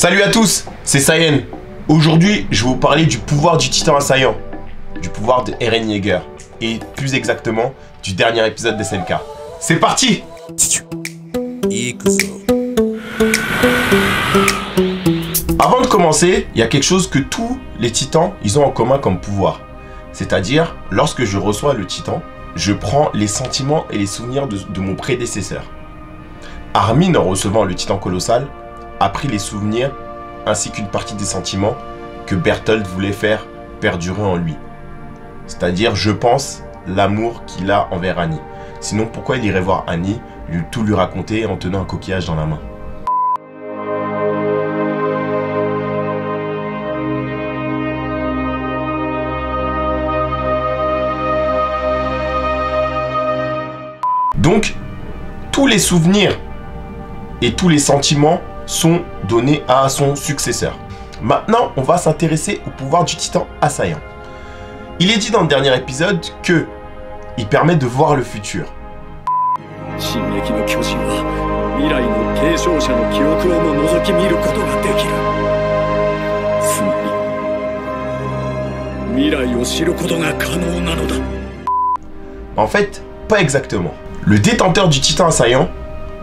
Salut à tous, c'est Saiyan. Aujourd'hui, je vais vous parler du pouvoir du titan assaillant, du pouvoir de Eren Yeager, et plus exactement, du dernier épisode de SNK. C'est parti! Avant de commencer, il y a quelque chose que tous les titans, ils ont en commun comme pouvoir. C'est-à-dire, lorsque je reçois le titan, je prends les sentiments et les souvenirs de mon prédécesseur. Armin, en recevant le titan colossal, a pris les souvenirs ainsi qu'une partie des sentiments que Bertholdt voulait faire perdurer en lui. C'est-à-dire, je pense, l'amour qu'il a envers Annie. Sinon, pourquoi il irait voir Annie, tout lui raconter en tenant un coquillage dans la main? Donc, tous les souvenirs et tous les sentiments sont donnés à son successeur. Maintenant, on va s'intéresser au pouvoir du titan assaillant. Il est dit dans le dernier épisode que il permet de voir le futur. En fait, pas exactement. Le détenteur du titan assaillant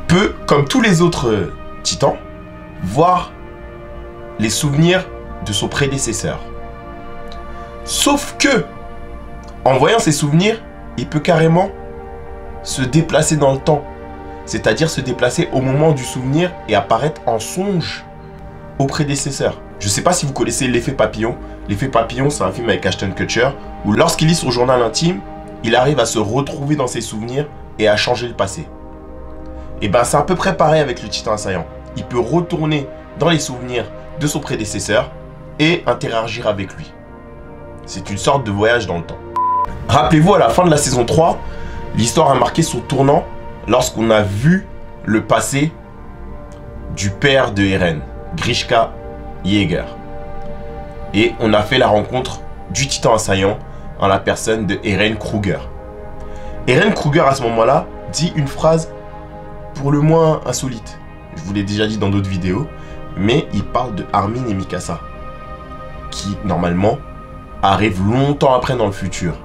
peut, comme tous les autres titans, voir les souvenirs de son prédécesseur. Sauf que, en voyant ces souvenirs, il peut carrément se déplacer dans le temps. C'est-à-dire se déplacer au moment du souvenir et apparaître en songe au prédécesseur. Je ne sais pas si vous connaissez l'effet papillon. L'effet papillon, c'est un film avec Ashton Kutcher, où lorsqu'il lit son journal intime, il arrive à se retrouver dans ses souvenirs et à changer le passé. Et ben c'est à peu près pareil avec le titan assaillant. Il peut retourner dans les souvenirs de son prédécesseur et interagir avec lui. C'est une sorte de voyage dans le temps. Rappelez-vous, à la fin de la saison 3, l'histoire a marqué son tournant lorsqu'on a vu le passé du père de Eren, Grishka Yeager. Et on a fait la rencontre du titan assaillant en la personne de Eren Kruger. Eren Kruger, à ce moment-là, dit une phrase pour le moins insolite. Je vous l'ai déjà dit dans d'autres vidéos, mais il parle de Armin et Mikasa, qui, normalement, arrivent longtemps après dans le futur.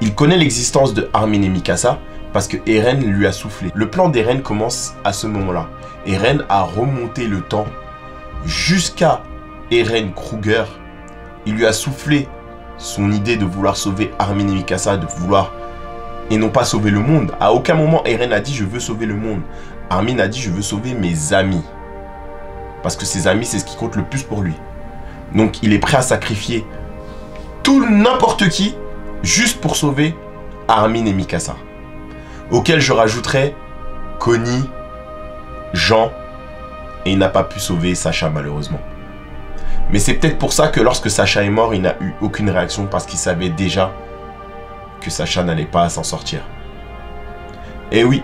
Il connaît l'existence de Armin et Mikasa parce que Eren lui a soufflé. Le plan d'Eren commence à ce moment-là. Eren a remonté le temps jusqu'à Eren Kruger. Il lui a soufflé son idée de vouloir sauver Armin et Mikasa, de vouloir, et non pas sauver le monde. À aucun moment Eren a dit je veux sauver le monde. Armin a dit je veux sauver mes amis. Parce que ses amis, c'est ce qui compte le plus pour lui. Donc il est prêt à sacrifier n'importe qui juste pour sauver Armin et Mikasa. Auquel je rajouterai Connie, Jean, et il n'a pas pu sauver Sacha malheureusement. Mais c'est peut-être pour ça que lorsque Sacha est mort, il n'a eu aucune réaction parce qu'il savait déjà que Sacha n'allait pas s'en sortir. Et oui,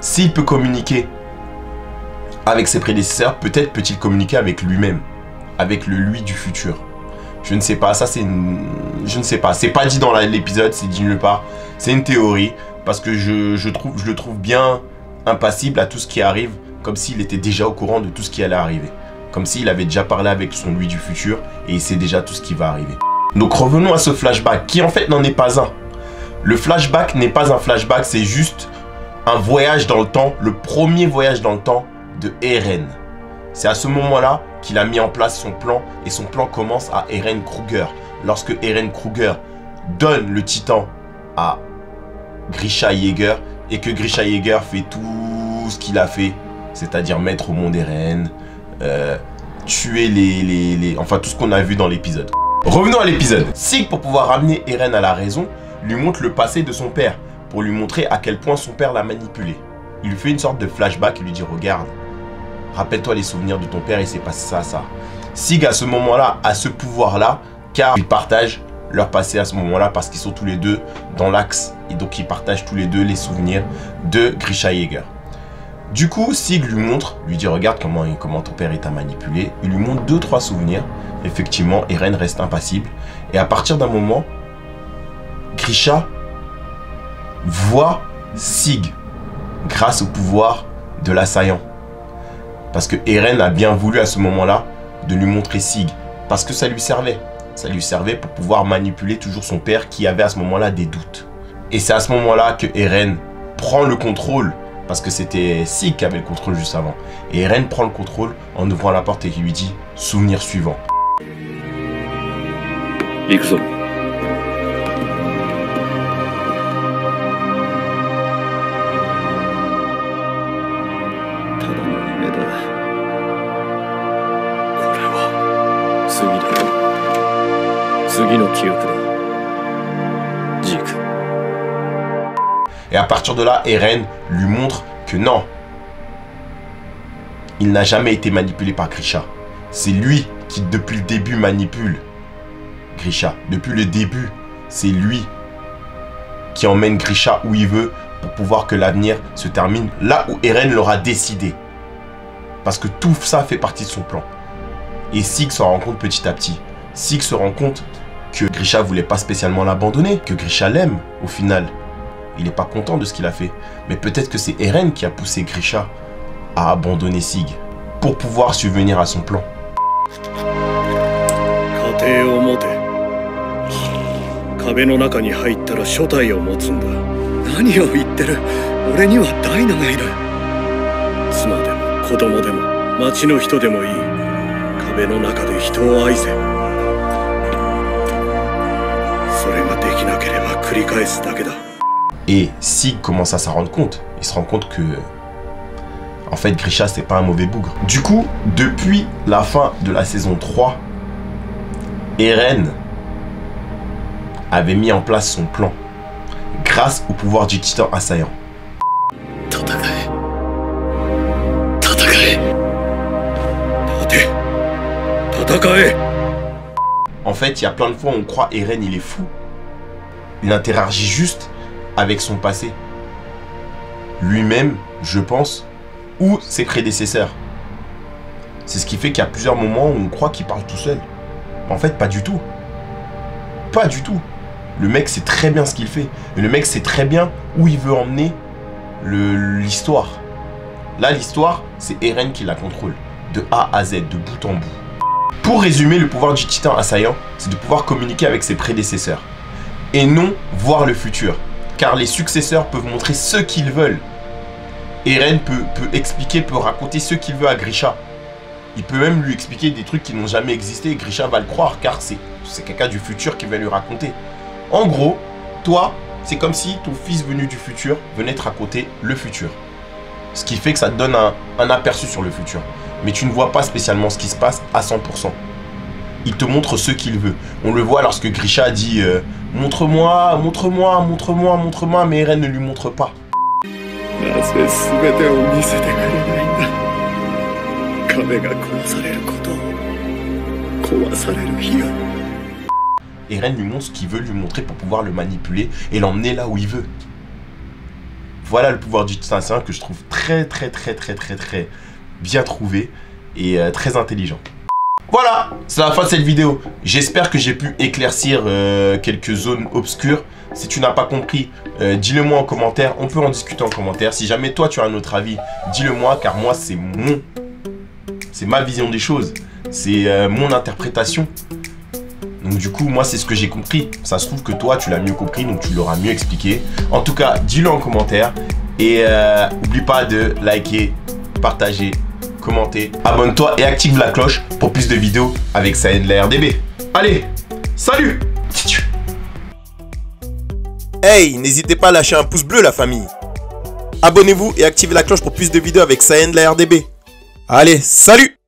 s'il peut communiquer avec ses prédécesseurs, peut-être peut-il communiquer avec lui-même, avec le lui du futur. Je ne sais pas, ça c'est une... Je ne sais pas, c'est pas dit dans l'épisode, c'est dit nulle part. C'est une théorie, parce que je le trouve bien impassible à tout ce qui arrive, comme s'il était déjà au courant de tout ce qui allait arriver. Comme s'il avait déjà parlé avec son lui du futur, et il sait déjà tout ce qui va arriver. Donc revenons à ce flashback, qui en fait n'en est pas un. Le flashback n'est pas un flashback, c'est juste un voyage dans le temps, le premier voyage dans le temps de Eren. C'est à ce moment-là qu'il a mis en place son plan, et son plan commence à Eren Kruger. Lorsque Eren Kruger donne le titan à Grisha Yeager, et que Grisha Yeager fait tout ce qu'il a fait, c'est-à-dire mettre au monde Eren, tuer enfin tout ce qu'on a vu dans l'épisode. Revenons à l'épisode. Sig, pour pouvoir ramener Eren à la raison, lui montre le passé de son père, pour lui montrer à quel point son père l'a manipulé. Il lui fait une sorte de flashback et lui dit regarde, rappelle-toi les souvenirs de ton père et c'est passé ça, ça. Sig à ce moment-là a ce pouvoir-là car il partage leur passé à ce moment-là parce qu'ils sont tous les deux dans l'axe. Et donc ils partagent tous les deux les souvenirs de Grisha Yeager. Du coup, Sig lui montre, lui dit regarde comment ton père t'a manipulé. Il lui montre 2-3 souvenirs. Effectivement, Eren reste impassible. Et à partir d'un moment, Grisha voit Sig grâce au pouvoir de l'assaillant. Parce que Eren a bien voulu à ce moment-là de lui montrer Sig. Parce que ça lui servait. Ça lui servait pour pouvoir manipuler toujours son père qui avait à ce moment-là des doutes. Et c'est à ce moment-là que Eren prend le contrôle. Parce que c'était Sig qui avait le contrôle juste avant. Et Eren prend le contrôle en ouvrant la porte et qui lui dit « Souvenir suivant ». Ikuzo. Et à partir de là, Eren lui montre que non, il n'a jamais été manipulé par Grisha. C'est lui qui, depuis le début, manipule Grisha. Depuis le début, c'est lui qui emmène Grisha où il veut pour pouvoir que l'avenir se termine là où Eren l'aura décidé. Parce que tout ça fait partie de son plan. Et Sig s'en rend compte petit à petit. Sig se rend compte que Grisha voulait pas spécialement l'abandonner, que Grisha l'aime au final. Il n'est pas content de ce qu'il a fait. Mais peut-être que c'est Eren qui a poussé Grisha à abandonner Sig pour pouvoir subvenir à son plan. Et Sig commence à s'en rendre compte. Il se rend compte que, en fait, Grisha, c'est pas un mauvais bougre. Du coup, depuis la fin de la saison 3, Eren avait mis en place son plan grâce au pouvoir du titan assaillant. En fait, il y a plein de fois où on croit Eren, il est fou. Il interagit juste avec son passé. Lui-même, je pense, ou ses prédécesseurs. C'est ce qui fait qu'il y a plusieurs moments où on croit qu'il parle tout seul. En fait, pas du tout. Pas du tout. Le mec sait très bien ce qu'il fait. Et le mec sait très bien où il veut emmener l'histoire. Là, l'histoire, c'est Eren qui la contrôle. De A à Z, de bout en bout. Pour résumer, le pouvoir du titan assaillant, c'est de pouvoir communiquer avec ses prédécesseurs. Et non voir le futur. Car les successeurs peuvent montrer ce qu'ils veulent. Eren peut expliquer, peut raconter ce qu'il veut à Grisha. Il peut même lui expliquer des trucs qui n'ont jamais existé et Grisha va le croire car c'est quelqu'un du futur qui va lui raconter. En gros, toi, c'est comme si ton fils venu du futur venait te raconter le futur. Ce qui fait que ça te donne un aperçu sur le futur. Mais tu ne vois pas spécialement ce qui se passe à 100%. Il te montre ce qu'il veut. On le voit lorsque Grisha dit montre-moi, montre-moi, montre-moi, montre-moi, mais Eren ne lui montre pas. Eren lui montre ce qu'il veut lui montrer pour pouvoir le manipuler et l'emmener là où il veut. Voilà le pouvoir du titan assaillant que je trouve très bien trouvé et très intelligent. Voilà, c'est la fin de cette vidéo. J'espère que j'ai pu éclaircir quelques zones obscures. Si tu n'as pas compris, dis-le moi en commentaire. On peut en discuter en commentaire. Si jamais toi tu as un autre avis, dis-le moi car moi c'est ma vision des choses. C'est mon interprétation. Donc du coup, moi c'est ce que j'ai compris. Ça se trouve que toi tu l'as mieux compris, donc tu l'auras mieux expliqué. En tout cas, dis-le en commentaire. Et n'oublie pas de liker, partager, commenter, abonne-toi et active la cloche pour plus de vidéos avec Saiyan de la RDB. Allez, salut! Hey, n'hésitez pas à lâcher un pouce bleu la famille. Abonnez-vous et activez la cloche pour plus de vidéos avec Saiyan de la RDB. Allez, salut!